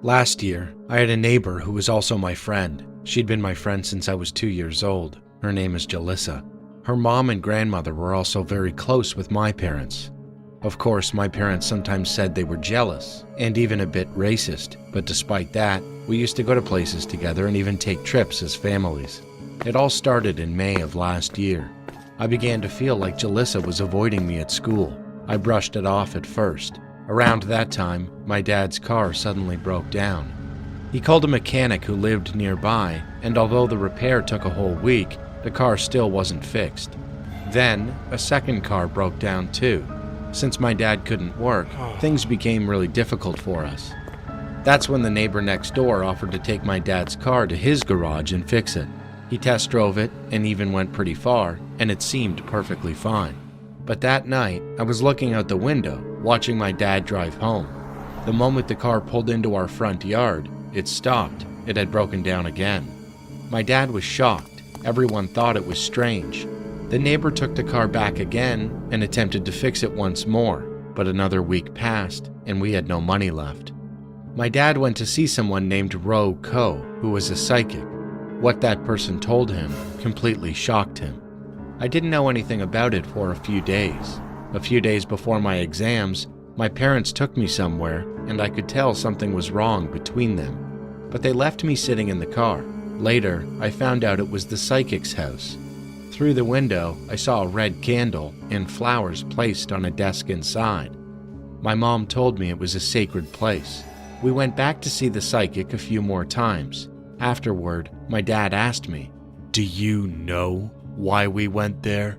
Last year, I had a neighbor who was also my friend. She'd been my friend since I was 2 years old. Her name is Jalissa. Her mom and grandmother were also very close with my parents. Of course, my parents sometimes said they were jealous and even a bit racist, but despite that, we used to go to places together and even take trips as families. It all started in May of last year. I began to feel like Jalissa was avoiding me at school. I brushed it off at first. Around that time, my dad's car suddenly broke down. He called a mechanic who lived nearby, and although the repair took a whole week, the car still wasn't fixed. Then, a second car broke down too. Since my dad couldn't work, things became really difficult for us. That's when the neighbor next door offered to take my dad's car to his garage and fix it. He test drove it and even went pretty far, and it seemed perfectly fine. But that night, I was looking out the window, watching my dad drive home. The moment the car pulled into our front yard, it stopped. It had broken down again. My dad was shocked. Everyone thought it was strange. The neighbor took the car back again and attempted to fix it once more, but another week passed and we had no money left. My dad went to see someone named Ro Ko, who was a psychic. What that person told him completely shocked him. I didn't know anything about it for a few days. A few days before my exams, my parents took me somewhere and I could tell something was wrong between them. But they left me sitting in the car. Later, I found out it was the psychic's house. Through the window, I saw a red candle and flowers placed on a desk inside. My mom told me it was a sacred place. We went back to see the psychic a few more times. Afterward, my dad asked me, "Do you know why we went there?"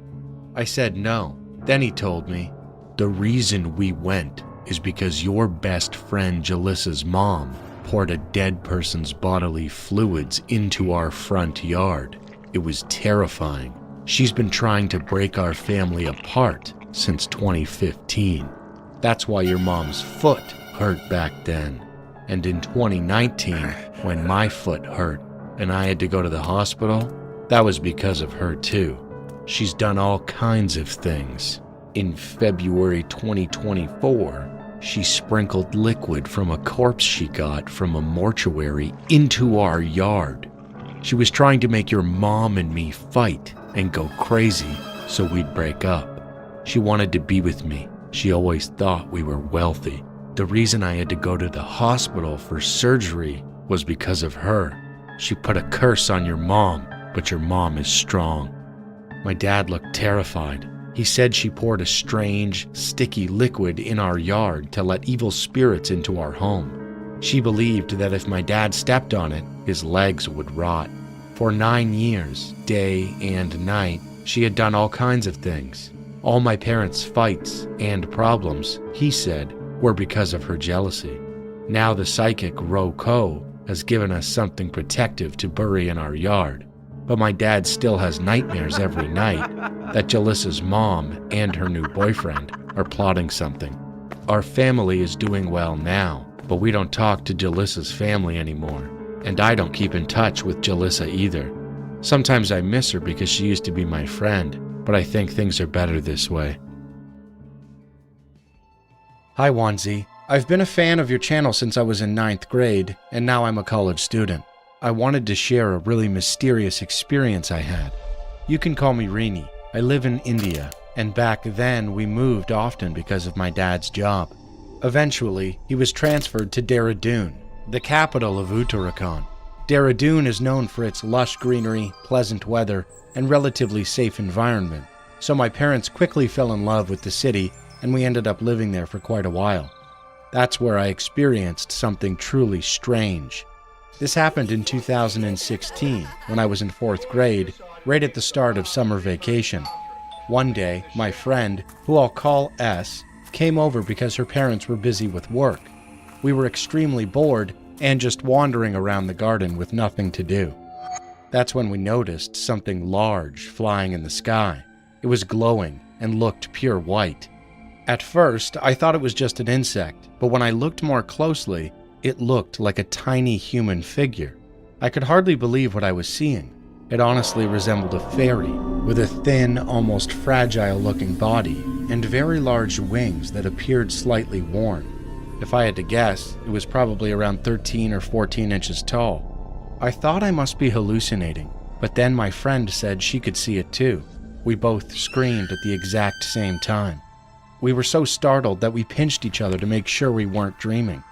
I said no. Then he told me, "The reason we went is because your best friend Jalissa's mom poured a dead person's bodily fluids into our front yard. It was terrifying. She's been trying to break our family apart since 2015. That's why your mom's foot hurt back then. And in 2019, when my foot hurt and I had to go to the hospital, that was because of her too. She's done all kinds of things. In February 2024, she sprinkled liquid from a corpse she got from a mortuary into our yard. She was trying to make your mom and me fight and go crazy so we'd break up. She wanted to be with me. She always thought we were wealthy. The reason I had to go to the hospital for surgery was because of her. She put a curse on your mom, but your mom is strong." My dad looked terrified. He said she poured a strange, sticky liquid in our yard to let evil spirits into our home. She believed that if my dad stepped on it, his legs would rot. For 9 years, day and night, she had done all kinds of things. All my parents' fights and problems, he said, were because of her jealousy. Now the psychic Ro Ko has given us something protective to bury in our yard. But my dad still has nightmares every night that Jalissa's mom and her new boyfriend are plotting something. Our family is doing well now, but we don't talk to Jalissa's family anymore. And I don't keep in touch with Jalissa either. Sometimes I miss her because she used to be my friend, but I think things are better this way. Hi Wanzi, I've been a fan of your channel since I was in 9th grade, and now I'm a college student. I wanted to share a really mysterious experience I had. You can call me Rini. I live in India, and back then we moved often because of my dad's job. Eventually, he was transferred to Dehradun, the capital of Uttarakhand. Dehradun is known for its lush greenery, pleasant weather, and relatively safe environment, so my parents quickly fell in love with the city and we ended up living there for quite a while. That's where I experienced something truly strange. This happened in 2016, when I was in 4th grade, right at the start of summer vacation. One day, my friend, who I'll call S, came over because her parents were busy with work. We were extremely bored and just wandering around the garden with nothing to do. That's when we noticed something large flying in the sky. It was glowing and looked pure white. At first, I thought it was just an insect, but when I looked more closely, it looked like a tiny human figure. I could hardly believe what I was seeing. It honestly resembled a fairy, with a thin, almost fragile-looking body and very large wings that appeared slightly worn. If I had to guess, it was probably around 13 or 14 inches tall. I thought I must be hallucinating, but then my friend said she could see it too. We both screamed at the exact same time. We were so startled that we pinched each other to make sure we weren't dreaming.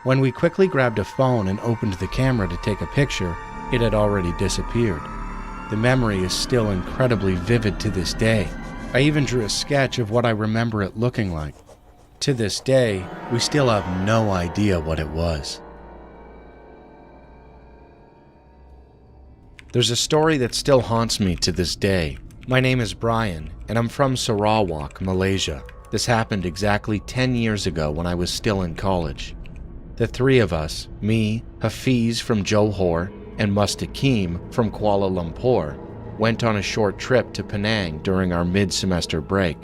When we quickly grabbed a phone and opened the camera to take a picture, it had already disappeared. The memory is still incredibly vivid to this day. I even drew a sketch of what I remember it looking like. To this day, we still have no idea what it was. There's a story that still haunts me to this day. My name is Brian, and I'm from Sarawak, Malaysia. This happened exactly 10 years ago when I was still in college. The three of us, me, Hafiz from Johor, and Mustaqim from Kuala Lumpur, went on a short trip to Penang during our mid-semester break.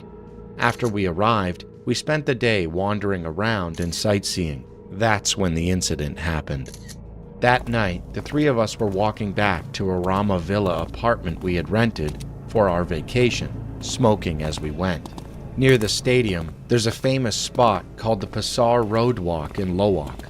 After we arrived, we spent the day wandering around and sightseeing. That's when the incident happened. That night, the three of us were walking back to a Rama Villa apartment we had rented for our vacation, smoking as we went. Near the stadium, there's a famous spot called the Pasar Road Walk in Lowak.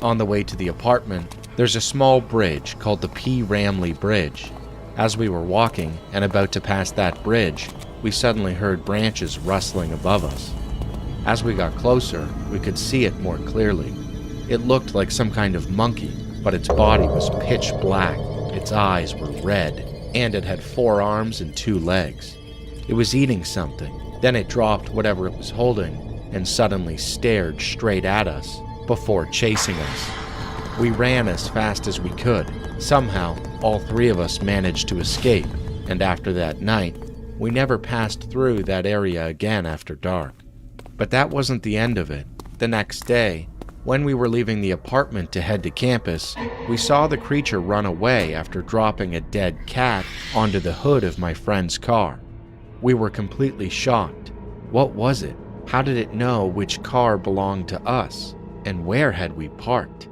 On the way to the apartment, there's a small bridge called the P. Ramlee Bridge. As we were walking and about to pass that bridge, we suddenly heard branches rustling above us. As we got closer, we could see it more clearly. It looked like some kind of monkey, but its body was pitch black, its eyes were red, and it had 4 arms and 2 legs. It was eating something. Then it dropped whatever it was holding and suddenly stared straight at us before chasing us. We ran as fast as we could. Somehow, all 3 of us managed to escape, and after that night, we never passed through that area again after dark. But that wasn't the end of it. The next day, when we were leaving the apartment to head to campus, we saw the creature run away after dropping a dead cat onto the hood of my friend's car. We were completely shocked. What was it? How did it know which car belonged to us? And where had we parked?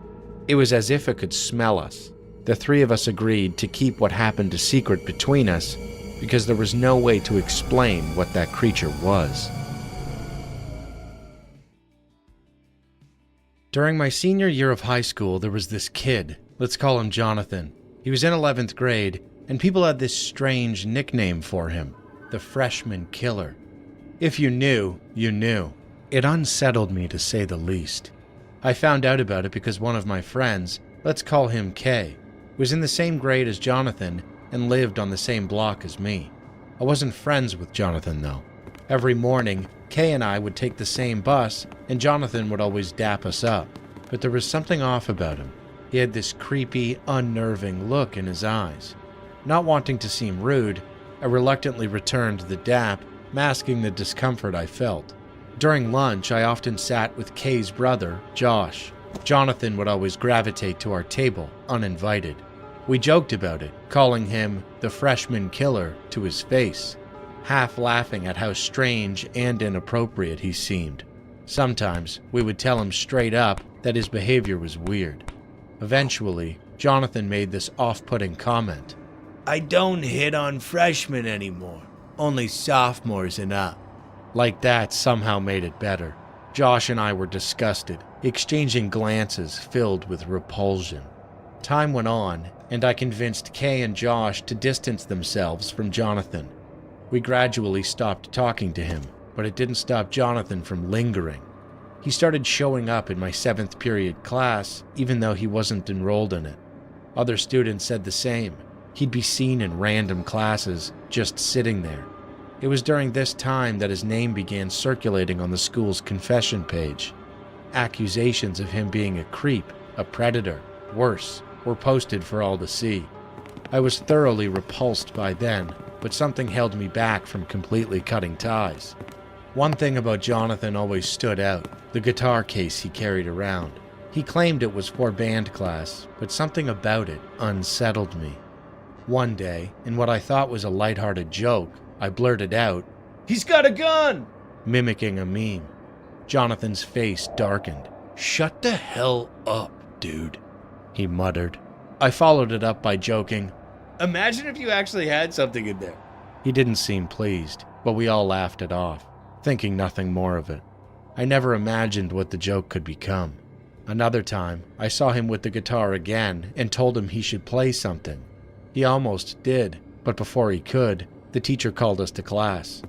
It was as if it could smell us. The 3 of us agreed to keep what happened a secret between us because there was no way to explain what that creature was. During my senior year of high school, there was this kid. Let's call him Jonathan. He was in 11th grade, and people had this strange nickname for him. The freshman killer. If you knew, you knew. It unsettled me to say the least. I found out about it because one of my friends, let's call him Kay, was in the same grade as Jonathan and lived on the same block as me. I wasn't friends with Jonathan though. Every morning, Kay and I would take the same bus and Jonathan would always dap us up. But there was something off about him. He had this creepy, unnerving look in his eyes. Not wanting to seem rude, I reluctantly returned the dap, masking the discomfort I felt. During lunch, I often sat with Kay's brother, Josh. Jonathan would always gravitate to our table, uninvited. We joked about it, calling him the freshman killer to his face, half laughing at how strange and inappropriate he seemed. Sometimes, we would tell him straight up that his behavior was weird. Eventually, Jonathan made this off-putting comment. "I don't hit on freshmen anymore, only sophomores and up." Like that somehow made it better. Josh and I were disgusted, exchanging glances filled with repulsion. Time went on, and I convinced Kay and Josh to distance themselves from Jonathan. We gradually stopped talking to him, but it didn't stop Jonathan from lingering. He started showing up in my 7th period class, even though he wasn't enrolled in it. Other students said the same. He'd be seen in random classes, just sitting there. It was during this time that his name began circulating on the school's confession page. Accusations of him being a creep, a predator, worse, were posted for all to see. I was thoroughly repulsed by then, but something held me back from completely cutting ties. One thing about Jonathan always stood out, the guitar case he carried around. He claimed it was for band class, but something about it unsettled me. One day, in what I thought was a lighthearted joke, I blurted out, "He's got a gun!" mimicking a meme. Jonathan's face darkened. "Shut the hell up, dude," he muttered. I followed it up by joking, "Imagine if you actually had something in there." He didn't seem pleased, but we all laughed it off, thinking nothing more of it. I never imagined what the joke could become. Another time, I saw him with the guitar again and told him he should play something. He almost did, but before he could, the teacher called us to class.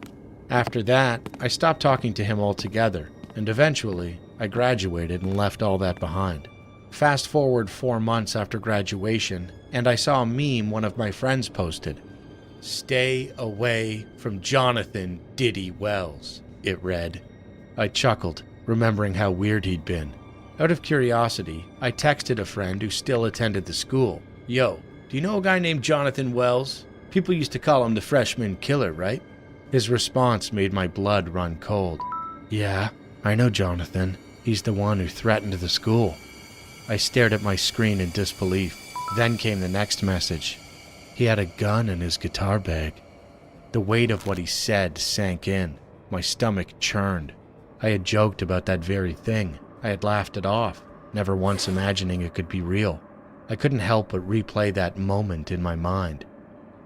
After that, I stopped talking to him altogether, and eventually, I graduated and left all that behind. Fast forward 4 months after graduation, and I saw a meme one of my friends posted. "Stay away from Jonathan Diddy Wells," it read. I chuckled, remembering how weird he'd been. Out of curiosity, I texted a friend who still attended the school. "Yo, do you know a guy named Jonathan Wells? People used to call him the freshman killer, right?" His response made my blood run cold. "Yeah, I know Jonathan. He's the one who threatened the school." I stared at my screen in disbelief. Then came the next message. He had a gun in his guitar bag. The weight of what he said sank in. My stomach churned. I had joked about that very thing. I had laughed it off, never once imagining it could be real. I couldn't help but replay that moment in my mind.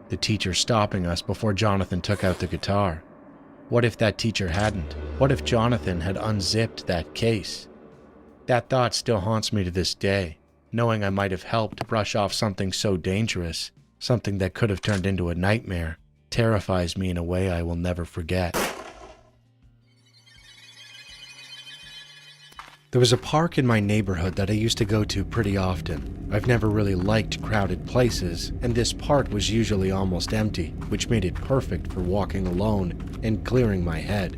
The teacher stopping us before Jonathan took out the guitar. What if that teacher hadn't? What if Jonathan had unzipped that case? That thought still haunts me to this day. Knowing I might have helped brush off something so dangerous, something that could have turned into a nightmare, terrifies me in a way I will never forget. There was a park in my neighborhood that I used to go to pretty often. I've never really liked crowded places, and this park was usually almost empty, which made it perfect for walking alone and clearing my head.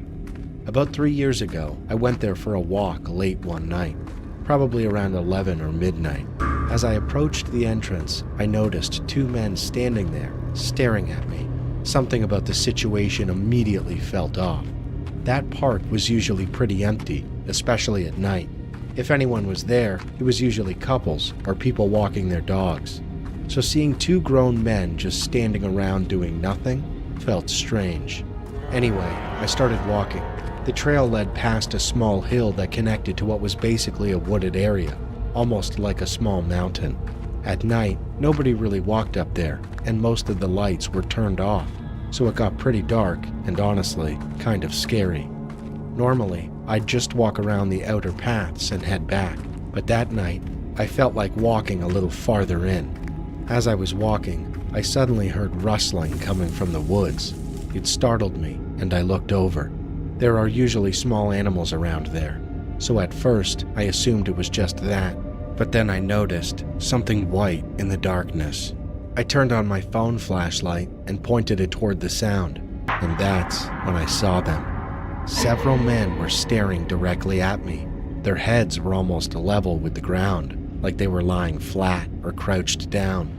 About 3 years ago, I went there for a walk late one night, probably around 11 or midnight. As I approached the entrance, I noticed 2 men standing there, staring at me. Something about the situation immediately felt off. That park was usually pretty empty, especially at night. If anyone was there, it was usually couples or people walking their dogs. So seeing 2 grown men just standing around doing nothing felt strange. Anyway, I started walking. The trail led past a small hill that connected to what was basically a wooded area, almost like a small mountain. At night, nobody really walked up there, and most of the lights were turned off, so it got pretty dark and honestly, kind of scary. Normally, I'd just walk around the outer paths and head back, but that night, I felt like walking a little farther in. As I was walking, I suddenly heard rustling coming from the woods. It startled me, and I looked over. There are usually small animals around there, so at first, I assumed it was just that, but then I noticed something white in the darkness. I turned on my phone flashlight and pointed it toward the sound, and that's when I saw them. Several men were staring directly at me. Their heads were almost level with the ground, like they were lying flat or crouched down.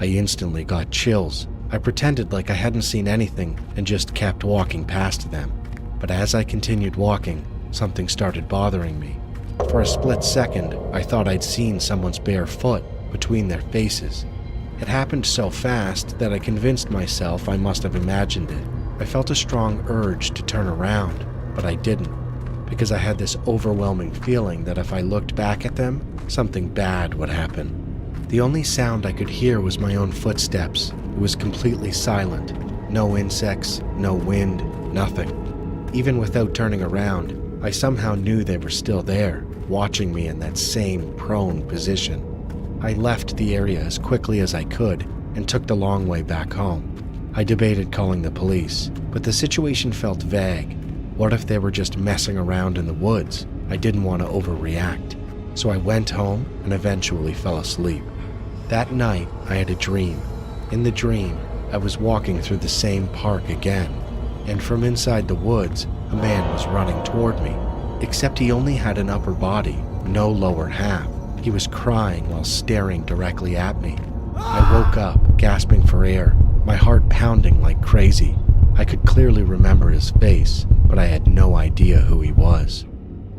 I instantly got chills. I pretended like I hadn't seen anything and just kept walking past them. But as I continued walking, something started bothering me. For a split second, I thought I'd seen someone's bare foot between their faces. It happened so fast that I convinced myself I must have imagined it. I felt a strong urge to turn around, but I didn't, because I had this overwhelming feeling that if I looked back at them, something bad would happen. The only sound I could hear was my own footsteps. It was completely silent. No insects, no wind, nothing. Even without turning around, I somehow knew they were still there, watching me in that same prone position. I left the area as quickly as I could and took the long way back home. I debated calling the police, but the situation felt vague. What if they were just messing around in the woods? I didn't want to overreact. So I went home and eventually fell asleep. That night, I had a dream. In the dream, I was walking through the same park again, and from inside the woods, a man was running toward me, except he only had an upper body, no lower half. He was crying while staring directly at me. I woke up, gasping for air, my heart pounding like crazy. I could clearly remember his face, but I had no idea who he was.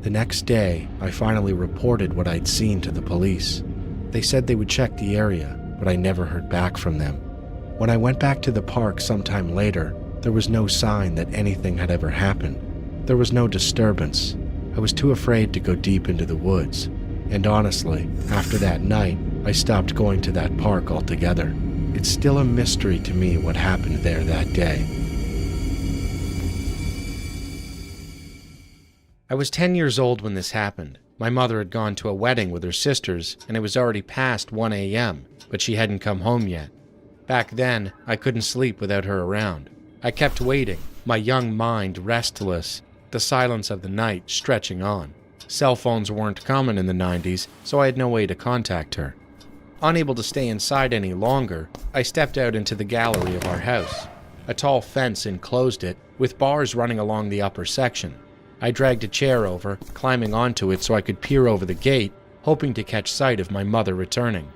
The next day, I finally reported what I'd seen to the police. They said they would check the area, but I never heard back from them. When I went back to the park sometime later, there was no sign that anything had ever happened. There was no disturbance. I was too afraid to go deep into the woods. And honestly, after that night, I stopped going to that park altogether. It's still a mystery to me what happened there that day. I was 10 years old when this happened. My mother had gone to a wedding with her sisters, and it was already past 1 a.m., but she hadn't come home yet. Back then, I couldn't sleep without her around. I kept waiting, my young mind restless, the silence of the night stretching on. Cell phones weren't common in the 90s, so I had no way to contact her. Unable to stay inside any longer, I stepped out into the gallery of our house. A tall fence enclosed it, with bars running along the upper section. I dragged a chair over, climbing onto it so I could peer over the gate, hoping to catch sight of my mother returning.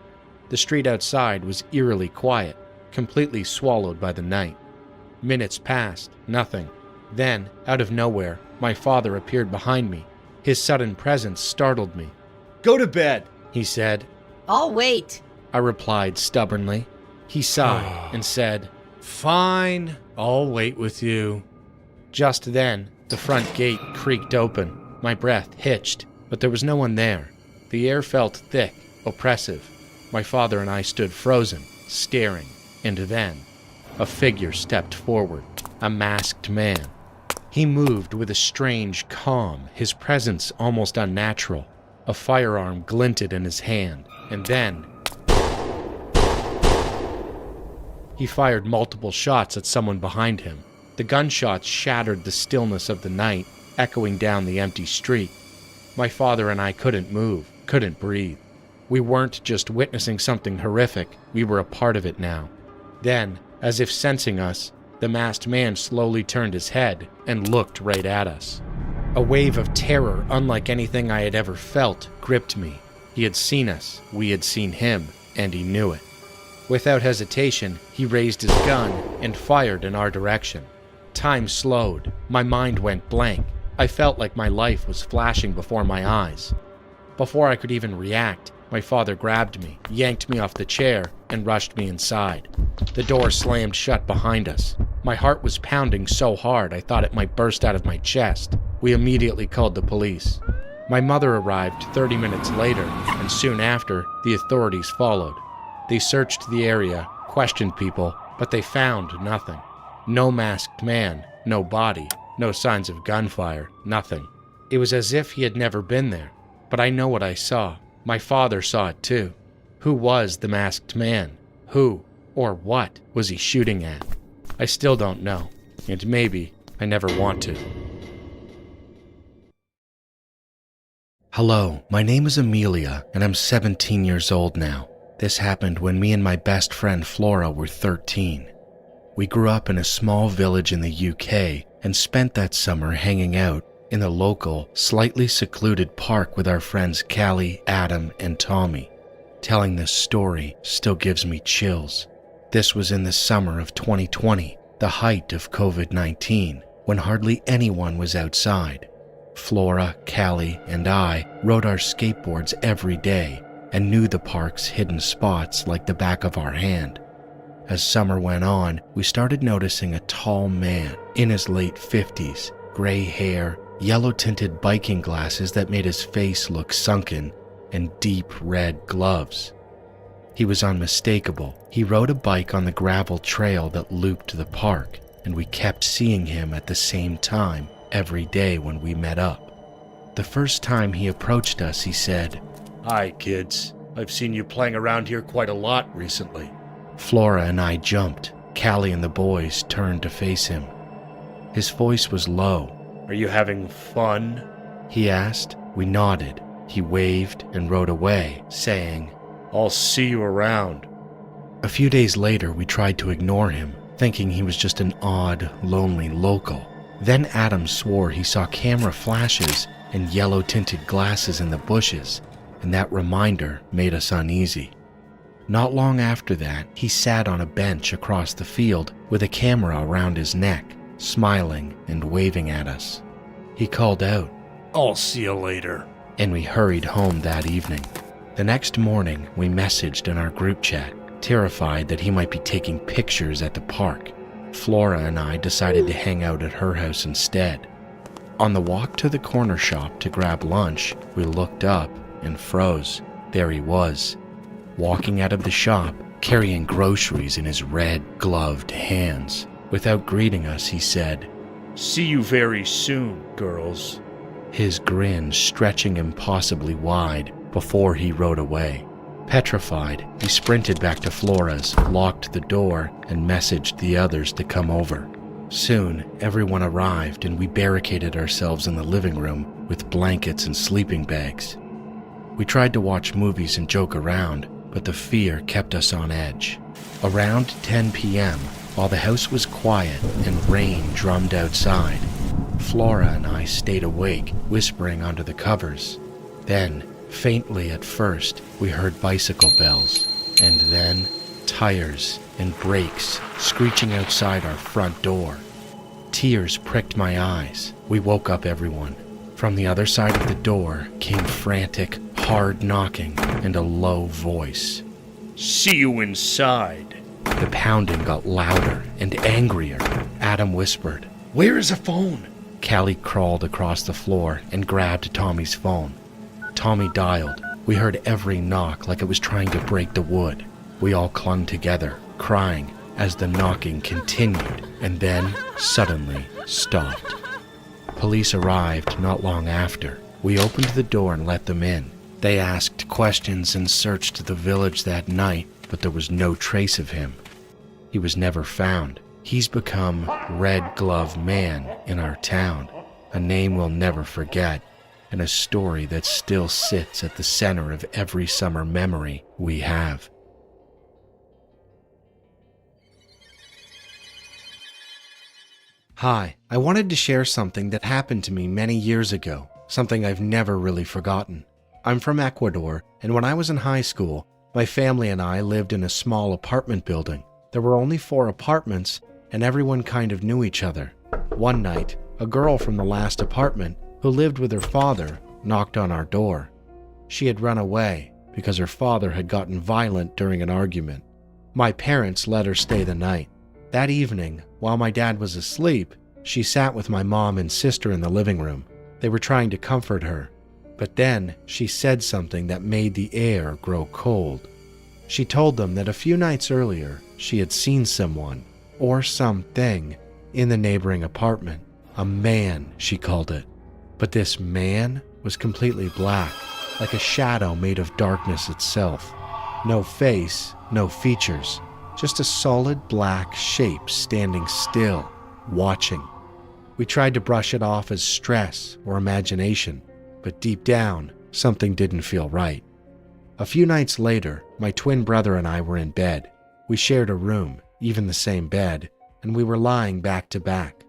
The street outside was eerily quiet, completely swallowed by the night. Minutes passed, nothing. Then, out of nowhere, my father appeared behind me. His sudden presence startled me. "Go to bed," he said. "I'll wait," I replied stubbornly. He sighed and said, "Fine, I'll wait with you." Just then, the front gate creaked open. My breath hitched, but there was no one there. The air felt thick, oppressive. My father and I stood frozen, staring, and then a figure stepped forward, a masked man. He moved with a strange calm, his presence almost unnatural. A firearm glinted in his hand, and then he fired multiple shots at someone behind him. The gunshots shattered the stillness of the night, echoing down the empty street. My father and I couldn't move, couldn't breathe. We weren't just witnessing something horrific, we were a part of it now. Then, as if sensing us, the masked man slowly turned his head and looked right at us. A wave of terror unlike anything I had ever felt gripped me. He had seen us, we had seen him, and he knew it. Without hesitation, he raised his gun and fired in our direction. Time slowed. My mind went blank. I felt like my life was flashing before my eyes. Before I could even react, my father grabbed me, yanked me off the chair, and rushed me inside. The door slammed shut behind us. My heart was pounding so hard I thought it might burst out of my chest. We immediately called the police. My mother arrived 30 minutes later, and soon after, the authorities followed. They searched the area, questioned people, but they found nothing. No masked man, no body, no signs of gunfire, nothing. It was as if he had never been there, but I know what I saw. My father saw it too. Who was the masked man? Who, or what, was he shooting at? I still don't know, and maybe I never want to. Hello, my name is Amelia, and I'm 17 years old now. This happened when me and my best friend Flora were 13. We grew up in a small village in the UK and spent that summer hanging out in the local, slightly secluded park with our friends Callie, Adam, and Tommy. Telling this story still gives me chills. This was in the summer of 2020, the height of COVID-19, when hardly anyone was outside. Flora, Callie, and I rode our skateboards every day and knew the park's hidden spots like the back of our hand. As summer went on, we started noticing a tall man in his late 50s, gray hair, yellow-tinted biking glasses that made his face look sunken, and deep red gloves. He was unmistakable. He rode a bike on the gravel trail that looped the park, and we kept seeing him at the same time every day when we met up. The first time he approached us, he said, "Hi, kids. I've seen you playing around here quite a lot recently." Flora and I jumped. Callie and the boys turned to face him. His voice was low. "Are you having fun?" he asked. We nodded. He waved and rode away, saying, "I'll see you around." A few days later, we tried to ignore him, thinking he was just an odd, lonely local. Then Adam swore he saw camera flashes and yellow-tinted glasses in the bushes, and that reminder made us uneasy. Not long after that, he sat on a bench across the field with a camera around his neck, smiling and waving at us. He called out, "I'll see you later," and we hurried home that evening. The next morning, we messaged in our group chat, terrified that he might be taking pictures at the park. Flora and I decided to hang out at her house instead. On the walk to the corner shop to grab lunch, we looked up and froze. There he was, walking out of the shop, carrying groceries in his red, gloved hands. Without greeting us, he said, "See you very soon, girls." his grin stretching impossibly wide before he rode away. Petrified, he sprinted back to Flora's, locked the door, and messaged the others to come over. Soon, everyone arrived and we barricaded ourselves in the living room with blankets and sleeping bags. We tried to watch movies and joke around, but the fear kept us on edge. Around 10 p.m., while the house was quiet and rain drummed outside, Flora and I stayed awake, whispering under the covers. Then, faintly at first, we heard bicycle bells, and then tires and brakes screeching outside our front door. Tears pricked my eyes. We woke up everyone. From the other side of the door came frantic, hard knocking and a low voice. See you inside. The pounding got louder and angrier. Adam whispered, Where is a phone? Callie crawled across the floor and grabbed Tommy's phone. Tommy dialed. We heard every knock like it was trying to break the wood. We all clung together, crying as the knocking continued and then suddenly stopped. Police arrived not long after. We opened the door and let them in. They asked questions and searched the village that night, but there was no trace of him. He was never found. He's become Red Glove Man in our town, a name we'll never forget, and a story that still sits at the center of every summer memory we have. Hi, I wanted to share something that happened to me many years ago, something I've never really forgotten. I'm from Ecuador, and when I was in high school, my family and I lived in a small apartment building. There were only 4 apartments, and everyone kind of knew each other. One night, a girl from the last apartment, who lived with her father, knocked on our door. She had run away because her father had gotten violent during an argument. My parents let her stay the night. That evening, while my dad was asleep, she sat with my mom and sister in the living room. They were trying to comfort her, but then she said something that made the air grow cold. She told them that a few nights earlier, she had seen someone, or something, in the neighboring apartment. A man, she called it. But this man was completely black, like a shadow made of darkness itself. No face, no features, just a solid black shape standing still, watching. We tried to brush it off as stress or imagination, but deep down, something didn't feel right. A few nights later, my twin brother and I were in bed. We shared a room, even the same bed, and we were lying back to back.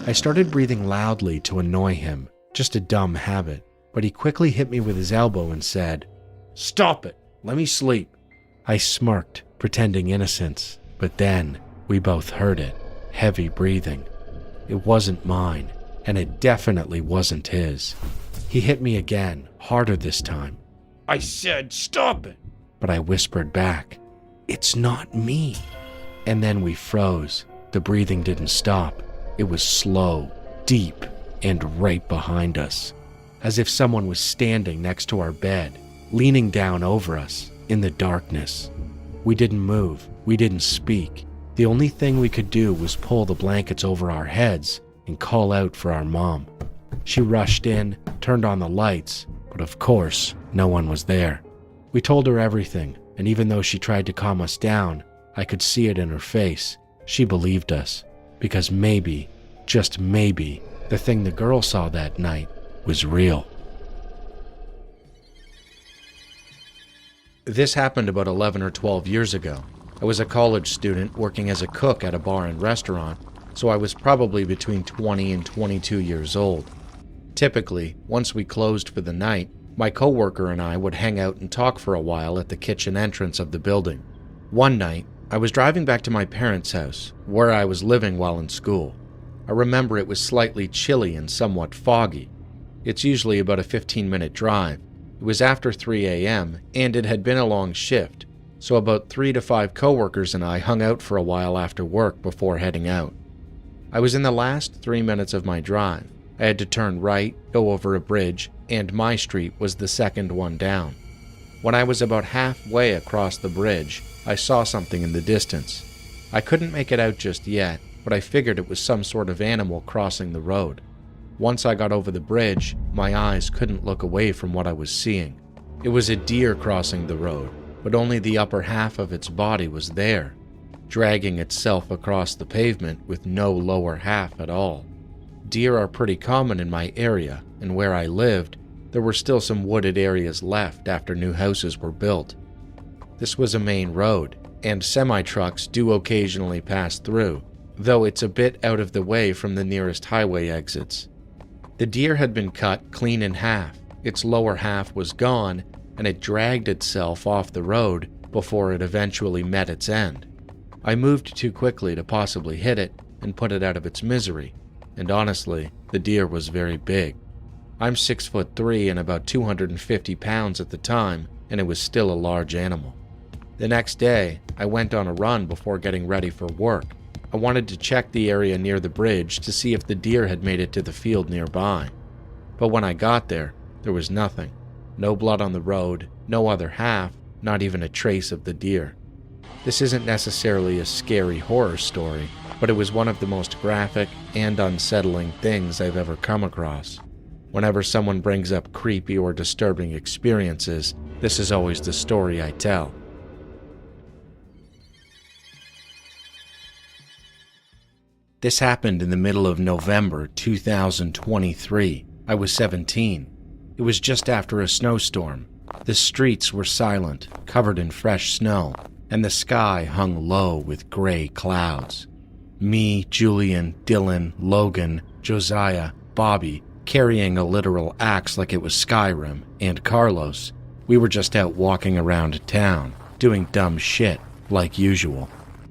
I started breathing loudly to annoy him, just a dumb habit, but he quickly hit me with his elbow and said, "Stop it, let me sleep." I smirked, pretending innocence, but then we both heard it, heavy breathing. It wasn't mine, and it definitely wasn't his. He hit me again, harder this time. I said stop it. But I whispered back, "It's not me." And then we froze. The breathing didn't stop. It was slow, deep, and right behind us, as if someone was standing next to our bed, leaning down over us in the darkness. We didn't move. We didn't speak. The only thing we could do was pull the blankets over our heads and call out for our mom. She rushed in, turned on the lights, but of course, no one was there. We told her everything, and even though she tried to calm us down, I could see it in her face. She believed us, because maybe, just maybe, the thing the girl saw that night was real. This happened about 11 or 12 years ago. I was a college student working as a cook at a bar and restaurant, so I was probably between 20 and 22 years old. Typically, once we closed for the night, my coworker and I would hang out and talk for a while at the kitchen entrance of the building. One night, I was driving back to my parents' house, where I was living while in school. I remember it was slightly chilly and somewhat foggy. It's usually about a 15-minute drive. It was after 3 a.m., and it had been a long shift, so about 3 to 5 coworkers and I hung out for a while after work before heading out. I was in the last 3 minutes of my drive. I had to turn right, go over a bridge, and my street was the second one down. When I was about halfway across the bridge, I saw something in the distance. I couldn't make it out just yet, but I figured it was some sort of animal crossing the road. Once I got over the bridge, my eyes couldn't look away from what I was seeing. It was a deer crossing the road, but only the upper half of its body was there, dragging itself across the pavement with no lower half at all. Deer are pretty common in my area, and where I lived, there were still some wooded areas left after new houses were built. This was a main road, and semi-trucks do occasionally pass through, though it's a bit out of the way from the nearest highway exits. The deer had been cut clean in half, its lower half was gone, and it dragged itself off the road before it eventually met its end. I moved too quickly to possibly hit it and put it out of its misery, and honestly, the deer was very big. I'm 6'3" and about 250 pounds at the time, and it was still a large animal. The next day, I went on a run before getting ready for work. I wanted to check the area near the bridge to see if the deer had made it to the field nearby. But when I got there, there was nothing. No blood on the road, no other half, not even a trace of the deer. This isn't necessarily a scary horror story, but it was one of the most graphic and unsettling things I've ever come across. Whenever someone brings up creepy or disturbing experiences, this is always the story I tell. This happened in the middle of November 2023. I was 17. It was just after a snowstorm. The streets were silent, covered in fresh snow, and the sky hung low with gray clouds. Me, Julian, Dylan, Logan, Josiah, Bobby, carrying a literal axe like it was Skyrim, and Carlos, we were just out walking around town, doing dumb shit, like usual.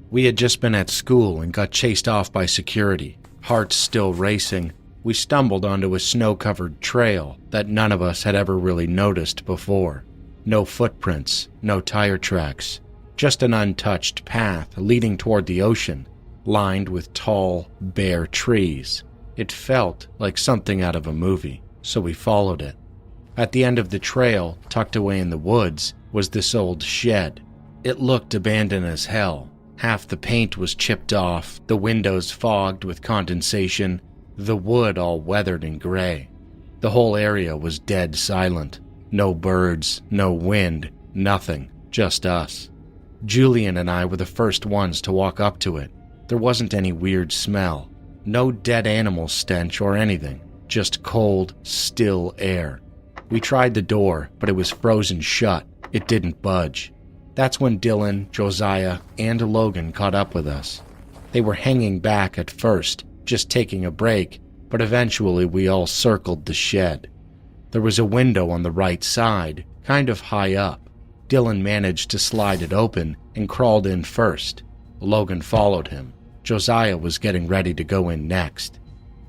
We had just been at school and got chased off by security. Hearts still racing, we stumbled onto a snow-covered trail that none of us had ever really noticed before. No footprints, no tire tracks, just an untouched path leading toward the ocean, lined with tall, bare trees. It felt like something out of a movie, so we followed it. At the end of the trail, tucked away in the woods, was this old shed. It looked abandoned as hell. Half the paint was chipped off, the windows fogged with condensation, the wood all weathered and gray. The whole area was dead silent. No birds, no wind, nothing, just us. Julian and I were the first ones to walk up to it. There wasn't any weird smell. No dead animal stench or anything, just cold, still air. We tried the door, but it was frozen shut. It didn't budge. That's when Dylan, Josiah, and Logan caught up with us. They were hanging back at first, just taking a break, but eventually we all circled the shed. There was a window on the right side, kind of high up. Dylan managed to slide it open and crawled in first. Logan followed him. Josiah was getting ready to go in next.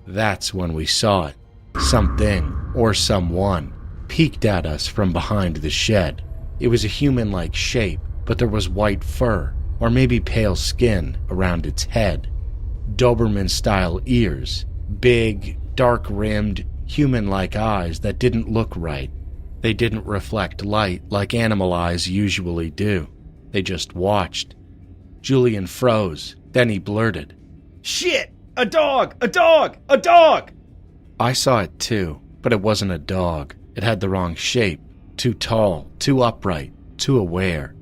That's when we saw it. Something, or someone, peeked at us from behind the shed. It was a human-like shape, but there was white fur, or maybe pale skin, around its head. Doberman-style ears, big, dark-rimmed, human-like eyes that didn't look right. They didn't reflect light like animal eyes usually do. They just watched. Julian froze. Then he blurted, "Shit! A dog! A dog! A dog!" I saw it too, but it wasn't a dog. It had the wrong shape. Too tall, too upright, too aware.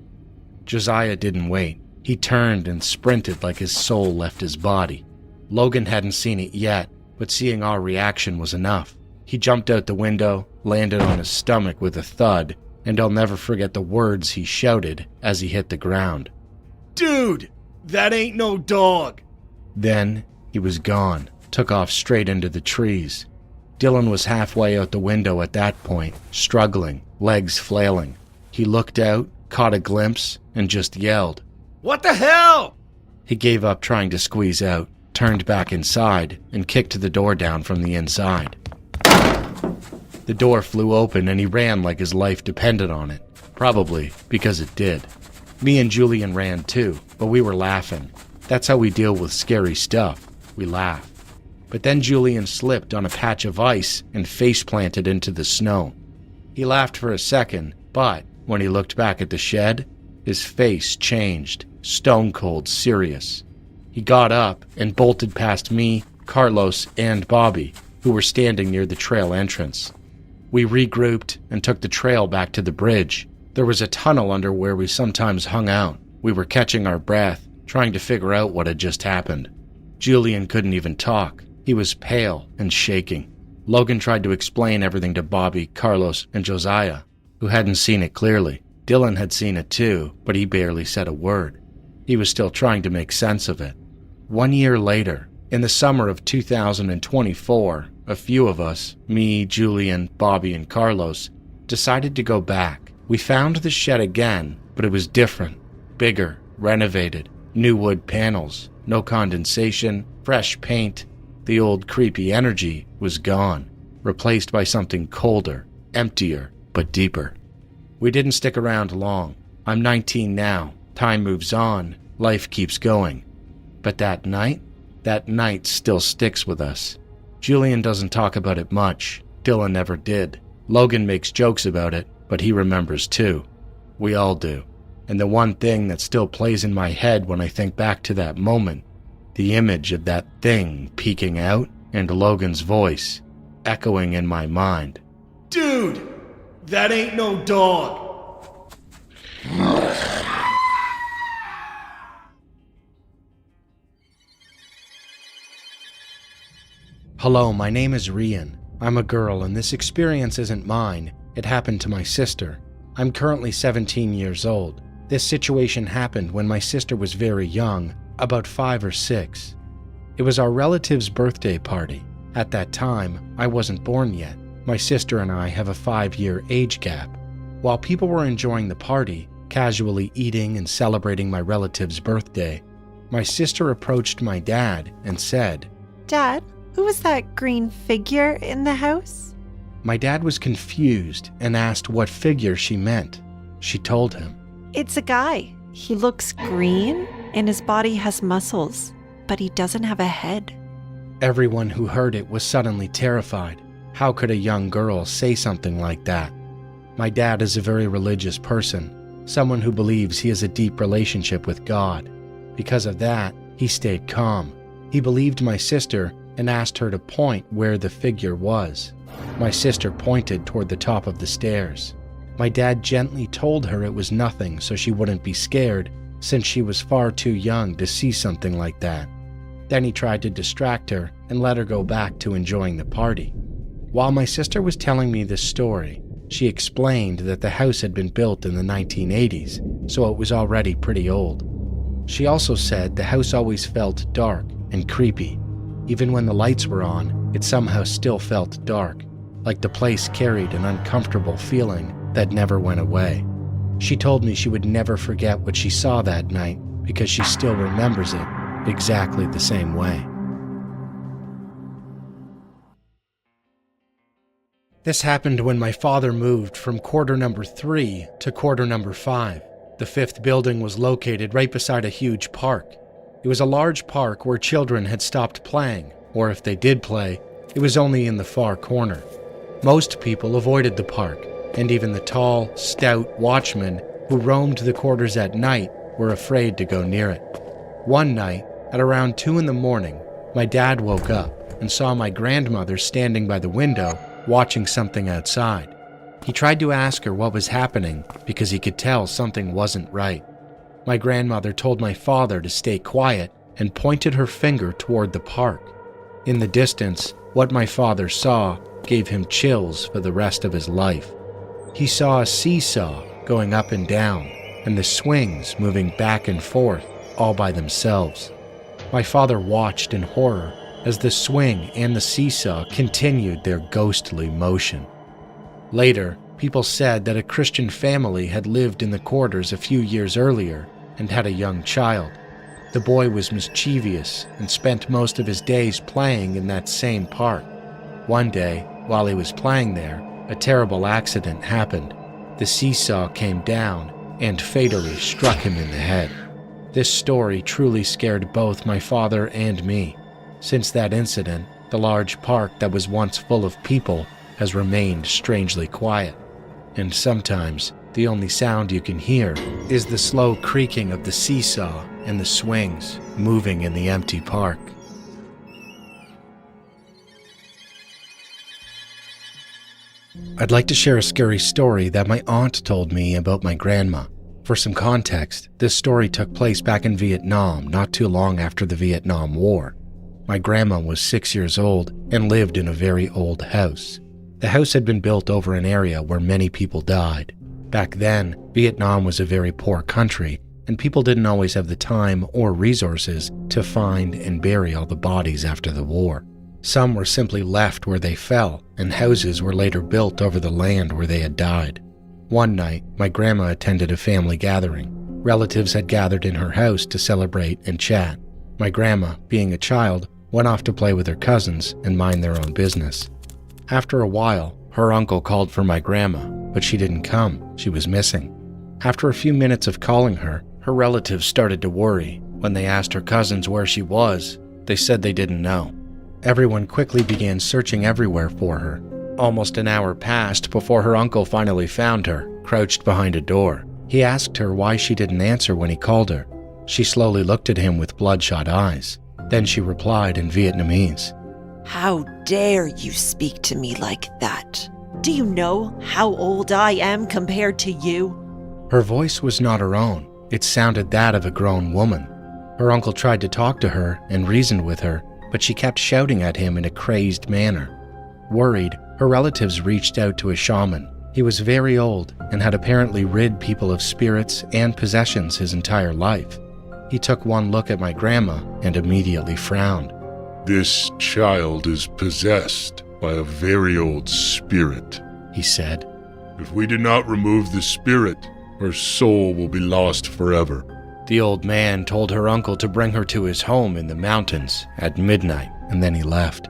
Josiah didn't wait. He turned and sprinted like his soul left his body. Logan hadn't seen it yet, but seeing our reaction was enough. He jumped out the window, landed on his stomach with a thud, and I'll never forget the words he shouted as he hit the ground. "Dude, that ain't no dog!" Then he was gone, took off straight into the trees. Dylan was halfway out the window at that point, struggling, legs flailing. He looked out, caught a glimpse, and just yelled, "What the hell?" He gave up trying to squeeze out, turned back inside, and kicked the door down from the inside. The door flew open and he ran like his life depended on it, probably because it did. Me and Julian ran too, but we were laughing. That's how we deal with scary stuff. We laugh. But then Julian slipped on a patch of ice and face-planted into the snow. He laughed for a second, but when he looked back at the shed, his face changed, stone-cold serious. He got up and bolted past me, Carlos, and Bobby. who were standing near the trail entrance. We regrouped and took the trail back to the bridge. There was a tunnel under where we sometimes hung out. We were catching our breath, trying to figure out what had just happened. Julian couldn't even talk. He was pale and shaking. Logan tried to explain everything to Bobby, Carlos, and Josiah, who hadn't seen it clearly. Dylan had seen it too, but he barely said a word. He was still trying to make sense of it. 1 year later, in the summer of 2024, a few of us, me, Julian, Bobby, and Carlos, decided to go back. We found the shed again, but it was different, bigger, renovated, new wood panels, no condensation, fresh paint. The old creepy energy was gone, replaced by something colder, emptier, but deeper. We didn't stick around long. I'm 19 now. Time moves on. Life keeps going. But that night still sticks with us. Julian doesn't talk about it much. Dylan never did. Logan makes jokes about it, but he remembers too. We all do. And the one thing that still plays in my head when I think back to that moment, the image of that thing peeking out and Logan's voice echoing in my mind. Dude, that ain't no dog. Hello, my name is Rian. I'm a girl and this experience isn't mine. It happened to my sister. I'm currently 17 years old. This situation happened when my sister was very young, about 5 or 6. It was our relative's birthday party. At that time, I wasn't born yet. My sister and I have a 5-year age gap. While people were enjoying the party, casually eating and celebrating my relative's birthday, my sister approached my dad and said, "Dad, who was that green figure in the house?" My dad was confused and asked what figure she meant. She told him, "It's a guy. He looks green and his body has muscles, but he doesn't have a head." Everyone who heard it was suddenly terrified. How could a young girl say something like that? My dad is a very religious person, someone who believes he has a deep relationship with God. Because of that, he stayed calm. He believed my sister and asked her to point where the figure was. My sister pointed toward the top of the stairs. My dad gently told her it was nothing so she wouldn't be scared, since she was far too young to see something like that. Then he tried to distract her and let her go back to enjoying the party. While my sister was telling me this story, she explained that the house had been built in the 1980s, so it was already pretty old. She also said the house always felt dark and creepy. Even when the lights were on, it somehow still felt dark, like the place carried an uncomfortable feeling that never went away. She told me she would never forget what she saw that night because she still remembers it exactly the same way. This happened when my father moved from quarter number 3 to quarter number 5. The 5th building was located right beside a huge park. It was a large park where children had stopped playing, or if they did play, it was only in the far corner. Most people avoided the park, and even the tall, stout watchmen who roamed the quarters at night were afraid to go near it. One night, at around 2 in the morning, my dad woke up and saw my grandmother standing by the window watching something outside. He tried to ask her what was happening because he could tell something wasn't right. My grandmother told my father to stay quiet and pointed her finger toward the park. In the distance, what my father saw gave him chills for the rest of his life. He saw a seesaw going up and down, and the swings moving back and forth all by themselves. My father watched in horror as the swing and the seesaw continued their ghostly motion. Later, people said that a Christian family had lived in the quarters a few years earlier and had a young child. The boy was mischievous and spent most of his days playing in that same park. One day, while he was playing there, a terrible accident happened. The seesaw came down and fatally struck him in the head. This story truly scared both my father and me. Since that incident, the large park that was once full of people has remained strangely quiet. And sometimes, the only sound you can hear is the slow creaking of the seesaw and the swings moving in the empty park. I'd like to share a scary story that my aunt told me about my grandma. For some context, this story took place back in Vietnam not too long after the Vietnam War. My grandma was 6 years old and lived in a very old house. The house had been built over an area where many people died. Back then, Vietnam was a very poor country, and people didn't always have the time or resources to find and bury all the bodies after the war. Some were simply left where they fell, and houses were later built over the land where they had died. One night, my grandma attended a family gathering. Relatives had gathered in her house to celebrate and chat. My grandma, being a child, went off to play with her cousins and mind their own business. After a while, her uncle called for my grandma, but she didn't come. She was missing. After a few minutes of calling her, her relatives started to worry. When they asked her cousins where she was, they said they didn't know. Everyone quickly began searching everywhere for her. Almost an hour passed before her uncle finally found her, crouched behind a door. He asked her why she didn't answer when he called her. She slowly looked at him with bloodshot eyes. Then she replied in Vietnamese, "How dare you speak to me like that? Do you know how old I am compared to you?" Her voice was not her own. It sounded that of a grown woman. Her uncle tried to talk to her and reasoned with her, but she kept shouting at him in a crazed manner. Worried, her relatives reached out to a shaman. He was very old and had apparently rid people of spirits and possessions his entire life. He took one look at my grandma and immediately frowned. "This child is possessed by a very old spirit," he said. "If we do not remove the spirit, her soul will be lost forever." The old man told her uncle to bring her to his home in the mountains at midnight, and then he left.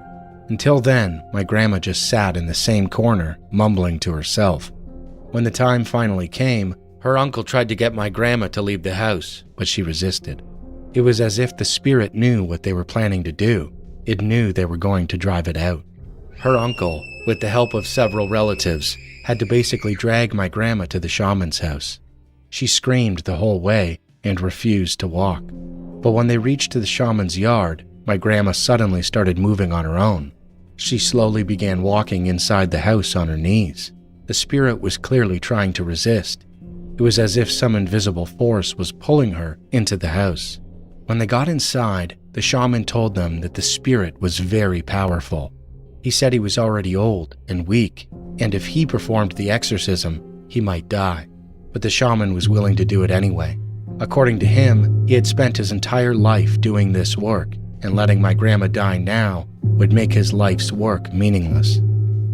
Until then, my grandma just sat in the same corner, mumbling to herself. When the time finally came, her uncle tried to get my grandma to leave the house, but she resisted. It was as if the spirit knew what they were planning to do. It knew they were going to drive it out. Her uncle, with the help of several relatives, had to basically drag my grandma to the shaman's house. She screamed the whole way and refused to walk. But when they reached the shaman's yard, my grandma suddenly started moving on her own. She slowly began walking inside the house on her knees. The spirit was clearly trying to resist. It was as if some invisible force was pulling her into the house. When they got inside, the shaman told them that the spirit was very powerful. He said he was already old and weak, and if he performed the exorcism, he might die. But the shaman was willing to do it anyway. According to him, he had spent his entire life doing this work, and letting my grandma die now would make his life's work meaningless.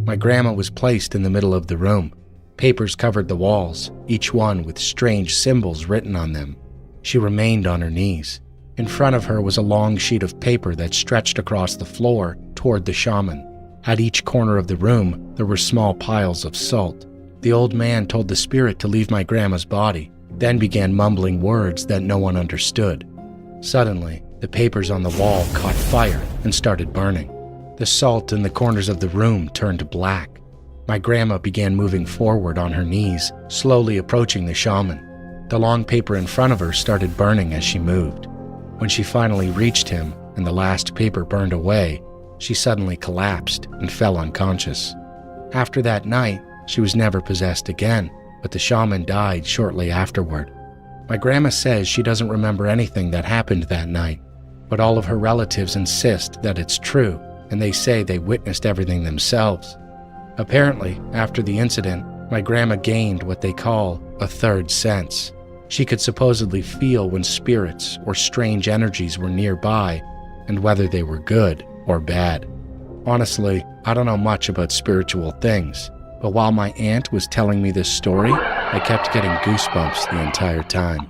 My grandma was placed in the middle of the room. Papers covered the walls, each one with strange symbols written on them. She remained on her knees. In front of her was a long sheet of paper that stretched across the floor toward the shaman. At each corner of the room, there were small piles of salt. The old man told the spirit to leave my grandma's body, then began mumbling words that no one understood. Suddenly, the papers on the wall caught fire and started burning. The salt in the corners of the room turned black. My grandma began moving forward on her knees, slowly approaching the shaman. The long paper in front of her started burning as she moved. When she finally reached him and the last paper burned away, she suddenly collapsed and fell unconscious. After that night, she was never possessed again, but the shaman died shortly afterward. My grandma says she doesn't remember anything that happened that night, but all of her relatives insist that it's true, and they say they witnessed everything themselves. Apparently, after the incident, my grandma gained what they call a third sense. She could supposedly feel when spirits or strange energies were nearby, and whether they were good or bad. Honestly, I don't know much about spiritual things, but while my aunt was telling me this story, I kept getting goosebumps the entire time.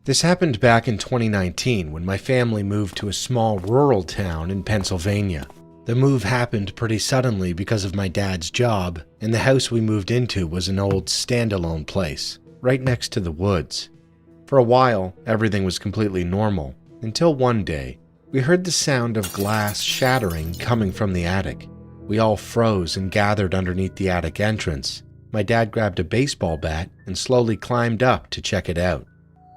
This happened back in 2019 when my family moved to a small rural town in Pennsylvania. The move happened pretty suddenly because of my dad's job, and the house we moved into was an old standalone place, right next to the woods. For a while, everything was completely normal, until one day, we heard the sound of glass shattering coming from the attic. We all froze and gathered underneath the attic entrance. My dad grabbed a baseball bat and slowly climbed up to check it out.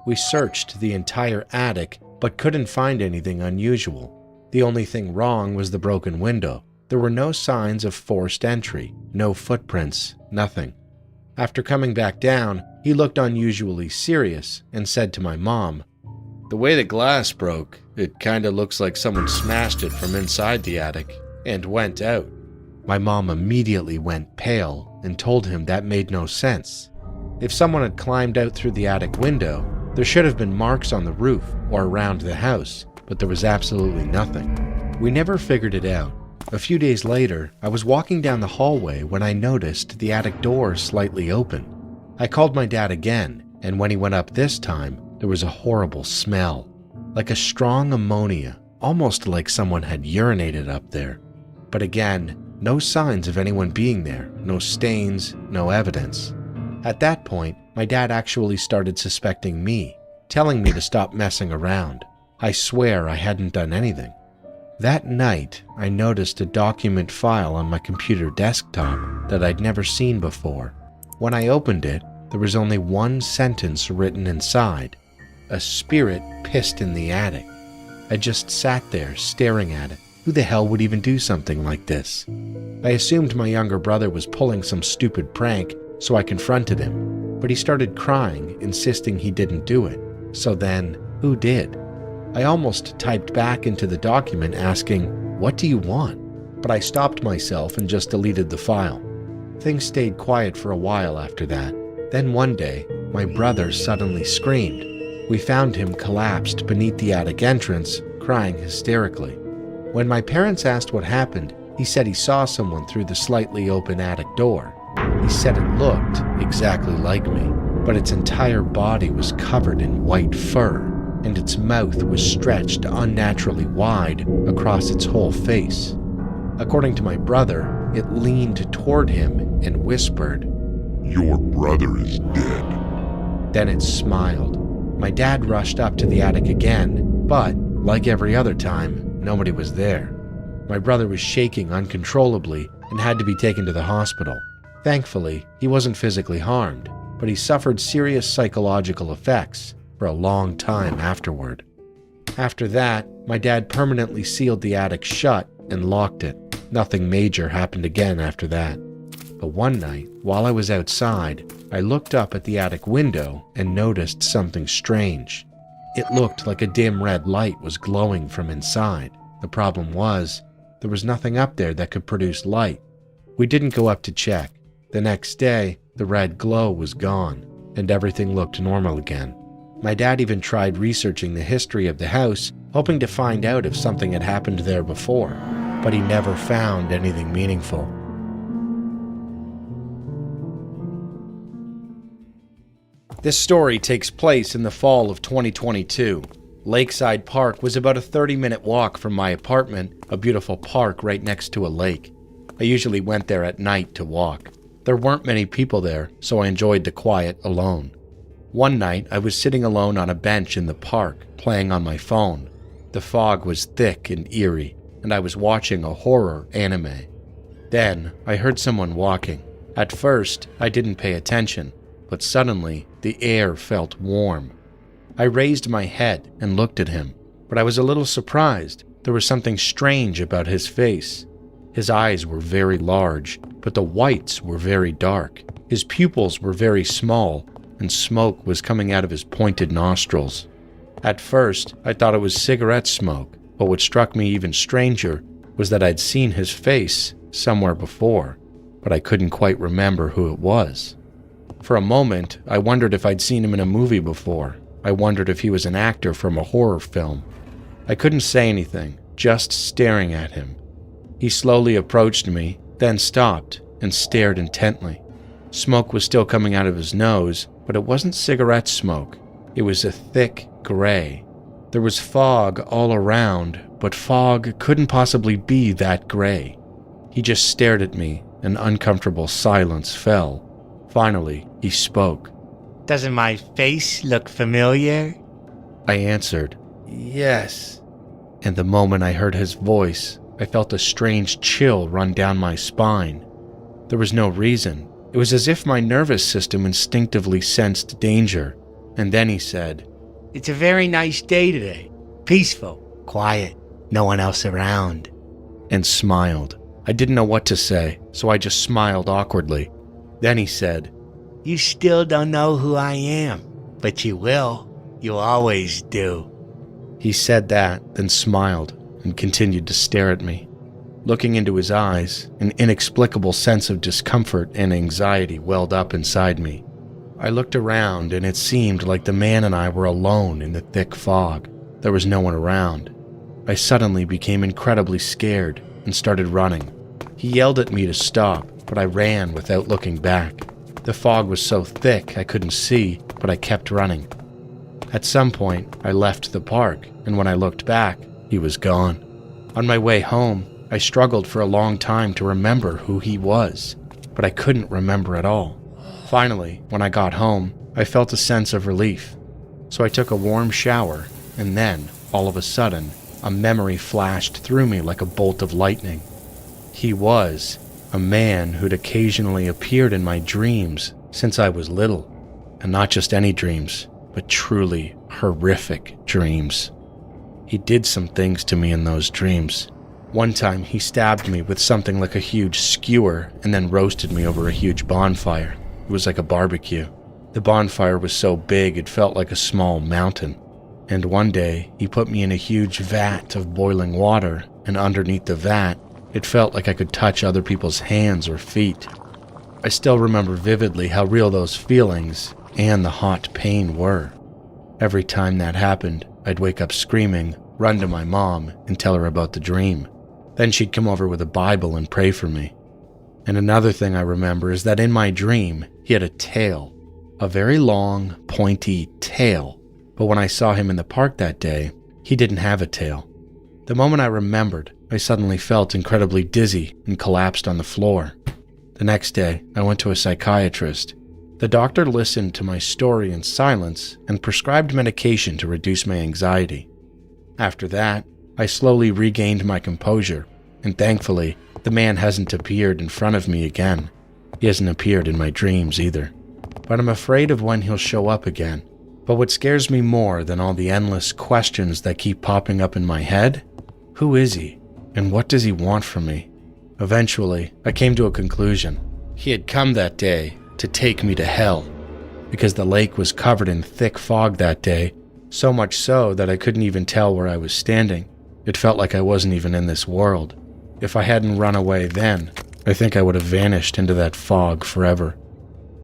We searched the entire attic, but couldn't find anything unusual. The only thing wrong was the broken window. There were no signs of forced entry, no footprints, nothing. After coming back down, he looked unusually serious and said to my mom, The way the glass broke, it kinda looks like someone smashed it from inside the attic and went out. My mom immediately went pale and told him that made no sense. If someone had climbed out through the attic window, there should have been marks on the roof or around the house, but there was absolutely nothing. We never figured it out. A few days later, I was walking down the hallway when I noticed the attic door slightly open. I called my dad again, and when he went up this time, there was a horrible smell, like a strong ammonia, almost like someone had urinated up there. But again, no signs of anyone being there, no stains, no evidence. At that point, my dad actually started suspecting me, telling me to stop messing around. I swear I hadn't done anything. That night, I noticed a document file on my computer desktop that I'd never seen before. When I opened it, there was only one sentence written inside: "A spirit pissed in the attic." I just sat there staring at it. Who the hell would even do something like this? I assumed my younger brother was pulling some stupid prank, so I confronted him. But he started crying, insisting he didn't do it. So then, who did? I almost typed back into the document asking, "What do you want?" But I stopped myself and just deleted the file. Things stayed quiet for a while after that. Then one day, my brother suddenly screamed. We found him collapsed beneath the attic entrance, crying hysterically. When my parents asked what happened, he said he saw someone through the slightly open attic door. He said it looked exactly like me, but its entire body was covered in white fur, and its mouth was stretched unnaturally wide across its whole face. According to my brother, it leaned toward him and whispered, Your brother is dead. Then it smiled. My dad rushed up to the attic again, but, like every other time, nobody was there. My brother was shaking uncontrollably and had to be taken to the hospital. Thankfully, he wasn't physically harmed, but he suffered serious psychological effects for a long time afterward. After that, my dad permanently sealed the attic shut and locked it. Nothing major happened again after that. But one night, while I was outside, I looked up at the attic window and noticed something strange. It looked like a dim red light was glowing from inside. The problem was, there was nothing up there that could produce light. We didn't go up to check. The next day, the red glow was gone, and everything looked normal again. My dad even tried researching the history of the house, hoping to find out if something had happened there before, but he never found anything meaningful. This story takes place in the fall of 2022. Lakeside Park was about a 30-minute walk from my apartment, a beautiful park right next to a lake. I usually went there at night to walk. There weren't many people there, so I enjoyed the quiet alone. One night, I was sitting alone on a bench in the park, playing on my phone. The fog was thick and eerie, and I was watching a horror anime. Then, I heard someone walking. At first, I didn't pay attention, but suddenly, the air felt warm. I raised my head and looked at him, but I was a little surprised. There was something strange about his face. His eyes were very large, but the whites were very dark. His pupils were very small, and smoke was coming out of his pointed nostrils. At first, I thought it was cigarette smoke, but what struck me even stranger was that I'd seen his face somewhere before, but I couldn't quite remember who it was. For a moment, I wondered if I'd seen him in a movie before. I wondered if he was an actor from a horror film. I couldn't say anything, just staring at him. He slowly approached me, then stopped and stared intently. Smoke was still coming out of his nose, but it wasn't cigarette smoke. It was a thick gray. There was fog all around, but fog couldn't possibly be that gray. He just stared at me, and uncomfortable silence fell. Finally, he spoke. Doesn't my face look familiar? I answered, "Yes." And the moment I heard his voice, I felt a strange chill run down my spine. There was no reason. It was as if my nervous system instinctively sensed danger. And then he said, It's a very nice day today. Peaceful, quiet. No one else around. and smiled. I didn't know what to say, so I just smiled awkwardly. Then he said, You still don't know who I am, but you will. You always do. He said that, then smiled and continued to stare at me. Looking into his eyes, an inexplicable sense of discomfort and anxiety welled up inside me. I looked around and it seemed like the man and I were alone in the thick fog. There was no one around. I suddenly became incredibly scared and started running. He yelled at me to stop, but I ran without looking back. The fog was so thick I couldn't see, but I kept running. At some point, I left the park, and when I looked back, he was gone. On my way home, I struggled for a long time to remember who he was, but I couldn't remember at all. Finally, when I got home, I felt a sense of relief. So I took a warm shower, and then, all of a sudden, a memory flashed through me like a bolt of lightning. He was a man who'd occasionally appeared in my dreams since I was little, and not just any dreams, but truly horrific dreams. He did some things to me in those dreams. One time he stabbed me with something like a huge skewer and then roasted me over a huge bonfire. It was like a barbecue. The bonfire was so big it felt like a small mountain. And one day he put me in a huge vat of boiling water, and underneath the vat, it felt like I could touch other people's hands or feet. I still remember vividly how real those feelings and the hot pain were. Every time that happened, I'd wake up screaming, run to my mom, and tell her about the dream. Then she'd come over with a Bible and pray for me. And another thing I remember is that in my dream, he had a tail. A very long, pointy tail. But when I saw him in the park that day, he didn't have a tail. The moment I remembered, I suddenly felt incredibly dizzy and collapsed on the floor. The next day, I went to a psychiatrist. The doctor listened to my story in silence and prescribed medication to reduce my anxiety. After that, I slowly regained my composure, and thankfully, the man hasn't appeared in front of me again. He hasn't appeared in my dreams either. But I'm afraid of when he'll show up again. But what scares me more than all the endless questions that keep popping up in my head? Who is he? And what does he want from me? Eventually, I came to a conclusion. He had come that day to take me to hell, because the lake was covered in thick fog that day, so much so that I couldn't even tell where I was standing. It felt like I wasn't even in this world. If I hadn't run away then, I think I would have vanished into that fog forever.